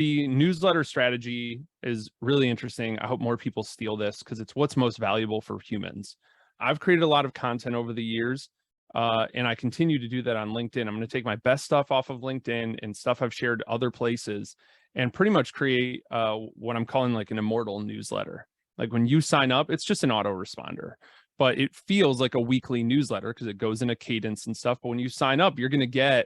The newsletter strategy is really interesting. I hope more people steal this because it's what's most valuable for humans. I've created a lot of content over the years, and I continue to do that on LinkedIn. I'm going to take my best stuff off of LinkedIn and stuff I've shared other places and pretty much create what I'm calling like an immortal newsletter. Like when you sign up, it's just an autoresponder, but it feels like a weekly newsletter because it goes in a cadence and stuff. But when you sign up, you're going to get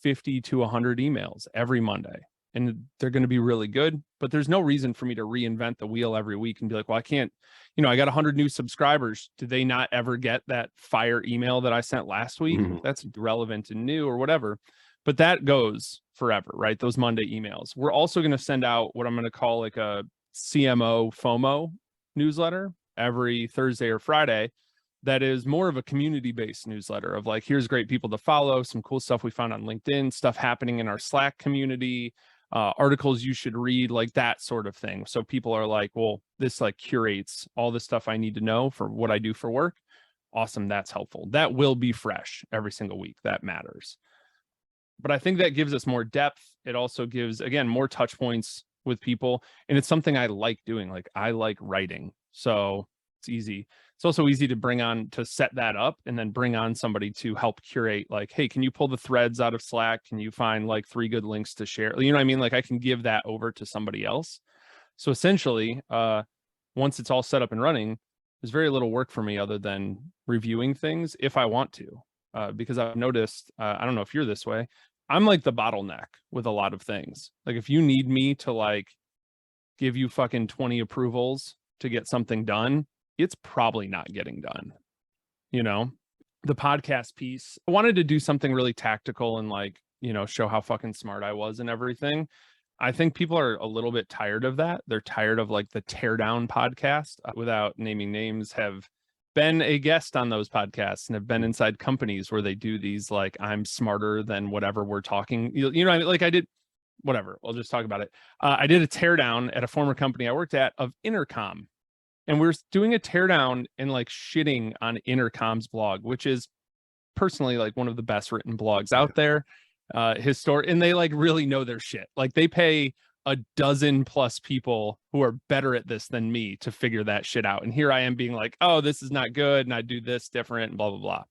50 to 100 emails every Monday. And they're going to be really good, but there's no reason for me to reinvent the wheel every week and be like, well, I can't, I got 100 new subscribers. Did they not ever get that fire email that I sent last week? That's relevant and new or whatever, but that goes forever, right? Those Monday emails. We're also going to send out what I'm going to call like a CMO FOMO newsletter every Thursday or Friday. That is more of a community-based newsletter of like, here's great people to follow, some cool stuff we found on LinkedIn, stuff happening in our Slack community, articles you should read, like that sort of thing. So people are like, well, this like curates all the stuff I need to know for what I do for work. Awesome. That's helpful. That will be fresh every single week. That matters. But I think that gives us more depth. It also gives, again, more touch points with people. And it's something I like doing. Like I like writing. So it's easy. It's also easy to set that up and then bring on somebody to help curate, like, hey, can you pull the threads out of Slack? Can you find like 3 good links to share? You know what I mean? Like I can give that over to somebody else. So essentially, once it's all set up and running, there's very little work for me other than reviewing things if I want to, because I've noticed, I don't know if you're this way, I'm like the bottleneck with a lot of things. Like if you need me to like give you fucking 20 approvals to get something done, it's probably not getting done. The podcast piece, I wanted to do something really tactical and like, show how fucking smart I was and everything. I think people are a little bit tired of that. They're tired of like the teardown podcast. Without naming names, have been a guest on those podcasts and have been inside companies where they do these like, I'm smarter than whatever we're talking. Like I did, whatever, I'll just talk about it. I did a teardown at a former company I worked at of Intercom. And we're doing a teardown and like shitting on Intercom's blog, which is personally like one of the best written blogs out there. And they like really know their shit. Like they pay a dozen plus people who are better at this than me to figure that shit out. And here I am being like, oh, this is not good. And I do this different and blah, blah, blah.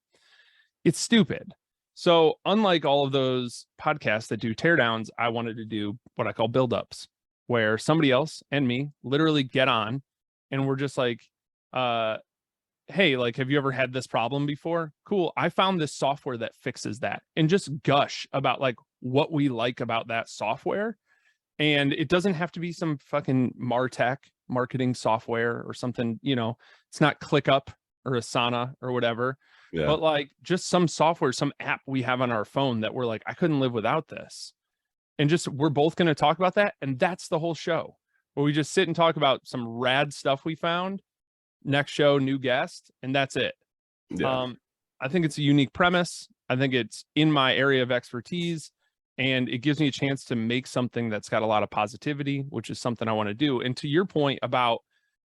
It's stupid. So unlike all of those podcasts that do teardowns, I wanted to do what I call build-ups, where somebody else and me literally get on and we're just like, hey, like, have you ever had this problem before? Cool. I found this software that fixes that, and just gush about like what we like about that software. And it doesn't have to be some fucking MarTech marketing software or something, it's not ClickUp or Asana or whatever, but like just some software, some app we have on our phone that we're like, I couldn't live without this. And just, we're both going to talk about that. And that's the whole show, where we just sit and talk about some rad stuff we found. Next show, new guest, and that's it. I think it's a unique premise. I think it's in my area of expertise, and it gives me a chance to make something that's got a lot of positivity, which is something I want to do. And to your point about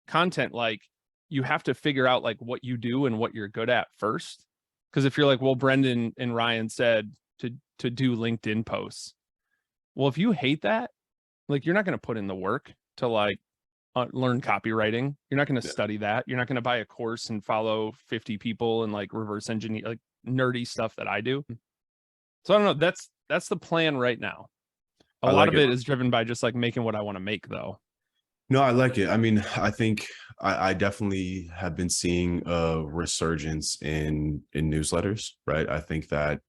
content, like you have to figure out like what you do and what you're good at first. Because if you're like, well, Brandan and Ryan said to do LinkedIn posts. Well, if you hate that, like you're not going to put in the work to like learn copywriting. You're not going to study that. You're not going to buy a course and follow 50 people and like reverse engineer, like nerdy stuff that I do. So I don't know. That's the plan right now. A lot of it is driven by just like making what I want to make though. No, I like it. I mean, I think I definitely have been seeing a resurgence in newsletters, right? I think that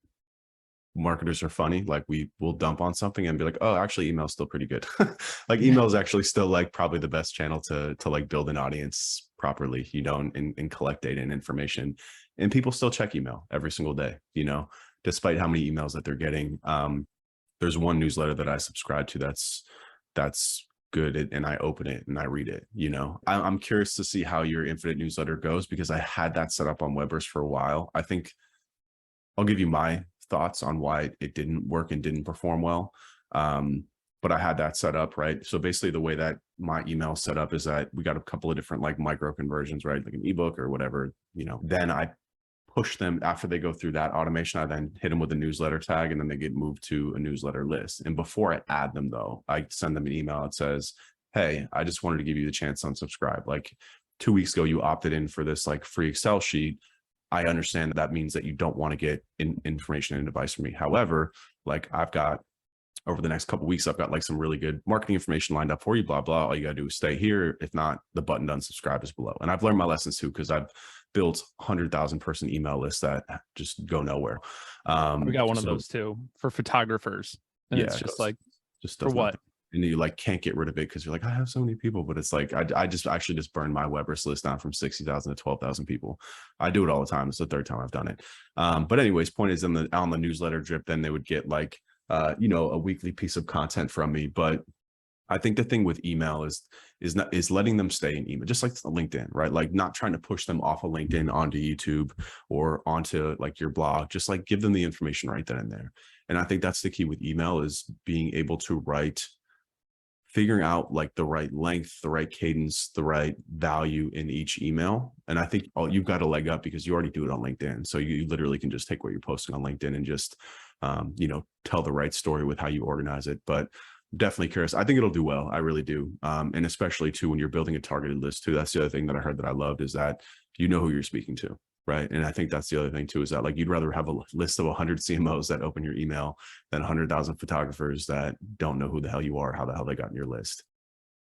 marketers are funny. Like we will dump on something and be like, oh, actually email's still pretty good. Like email is actually still like probably the best channel to like build an audience properly, and collect data and information. And people still check email every single day, despite how many emails that they're getting. There's one newsletter that I subscribe to that's good, and I open it and I read it. I'm curious to see how your Infinite newsletter goes, because I had that set up on Webbers for a while. I think I'll give you my thoughts on why it didn't work and didn't perform well. But I had that set up, right? So basically the way that my email set up is that we got a couple of different like micro conversions, right? Like an ebook or whatever, then I push them after they go through that automation. I then hit them with a newsletter tag, and then they get moved to a newsletter list. And before I add them, though, I send them an email that says, hey, I just wanted to give you the chance to unsubscribe. Like 2 weeks ago, you opted in for this like free Excel sheet. I understand that means that you don't want to get information and advice from me. However, like I've got over the next couple of weeks, I've got like some really good marketing information lined up for you, blah, blah. All you got to do is stay here. If not, the button to unsubscribe is below. And I've learned my lessons too, because I've built 100,000 person email lists that just go nowhere. We got one of those too for photographers. And yeah, it's just like, just for what? And you like can't get rid of it because you're like, I have so many people, but it's like, I just actually just burned my Weber's list down from 60,000 to 12,000 people. I do it all the time. It's the third time I've done it. But anyways, point is on the newsletter drip, then they would get like, a weekly piece of content from me. But I think the thing with email is letting them stay in email, just like LinkedIn, right? Like not trying to push them off of LinkedIn onto YouTube or onto like your blog, just like give them the information right then and there. And I think that's the key with email, is being able to figuring out like the right length, the right cadence, the right value in each email. And I think you've got a leg up because you already do it on LinkedIn. So you literally can just take what you're posting on LinkedIn and just, tell the right story with how you organize it. But definitely curious. I think it'll do well. I really do. And especially too, when you're building a targeted list too, that's the other thing that I heard that I loved, is that you know who you're speaking to. Right. And I think that's the other thing too, is that like you'd rather have a list of 100 CMOs that open your email than 100,000 photographers that don't know who the hell you are, how the hell they got in your list.